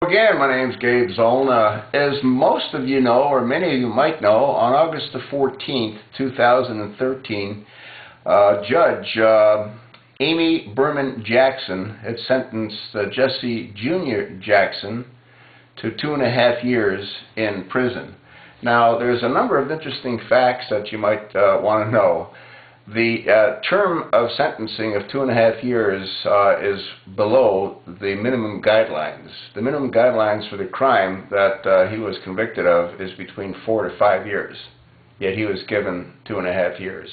Again, my name's Gabe Zollner. As most of you know, or many of you might know, on August the 14th, 2013, Judge Amy Berman Jackson had sentenced Jessie Jr. Jackson to 2.5 years in prison. Now, there's a number of interesting facts that you might want to know. The term of sentencing of 2.5 years is below the minimum guidelines. The minimum guidelines for the crime that he was convicted of is between 4 to 5 years, yet he was given 2.5 years.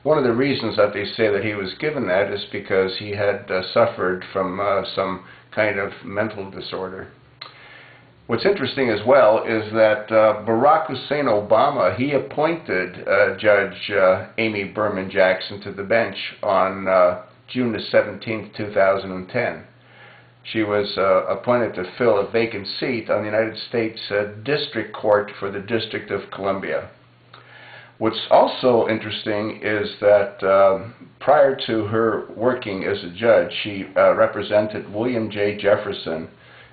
One of the reasons that they say that he was given that is because he had suffered from some kind of mental disorder. What's interesting as well is that Barack Hussein Obama, he appointed Judge Amy Berman Jackson to the bench on June the 17th, 2010. She was appointed to fill a vacant seat on the United States District Court for the District of Columbia. What's also interesting is that prior to her working as a judge, she represented William J. Jefferson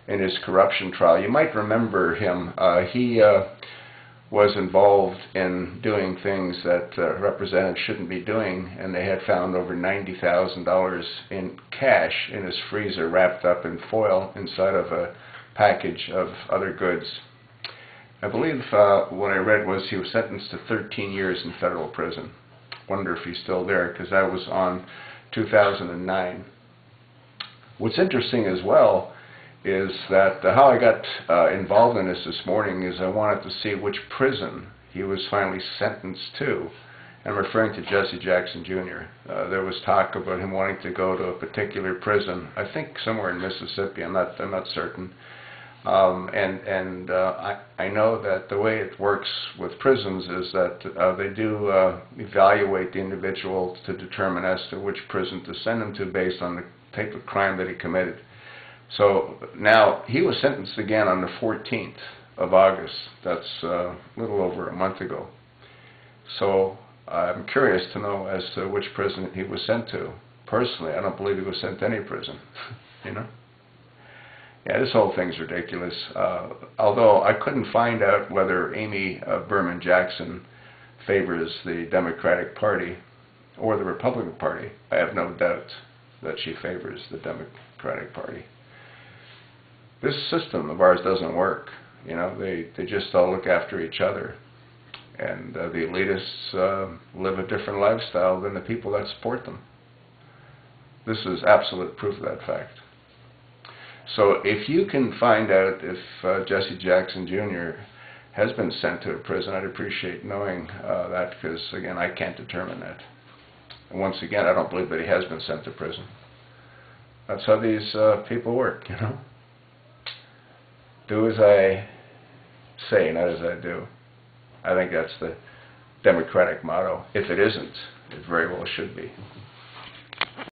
in his corruption trial. You might remember him. He was involved in doing things that representatives shouldn't be doing, and they had found over $90,000 in cash in his freezer wrapped up in foil inside of a package of other goods. I believe what I read was he was sentenced to 13 years in federal prison. Wonder if he's still there, because that was on 2009. What's interesting as well is that how I got involved in this morning is I wanted to see which prison he was finally sentenced to. I'm referring to Jesse Jackson Jr. There was talk about him wanting to go to a particular prison, I think somewhere in Mississippi. I'm not certain. I know that the way it works with prisons is that they do evaluate the individual to determine as to which prison to send him to based on the type of crime that he committed. So now he was sentenced again on the 14th of August. That's a little over a month ago. So I'm curious to know as to which prison he was sent to. Personally, I don't believe he was sent to any prison. You know? Yeah, this whole thing's ridiculous. Although I couldn't find out whether Amy Berman Jackson favors the Democratic Party or the Republican Party. I have no doubt that she favors the Democratic Party. This system of ours doesn't work. You know, they just all look after each other. And the elitists live a different lifestyle than the people that support them. This is absolute proof of that fact. So if you can find out if Jesse Jackson Jr. has been sent to a prison, I'd appreciate knowing that, because, again, I can't determine that. And once again, I don't believe that he has been sent to prison. That's how these people work, you know? Do as I say, not as I do. I think that's the Democratic motto. If it isn't, it very well should be.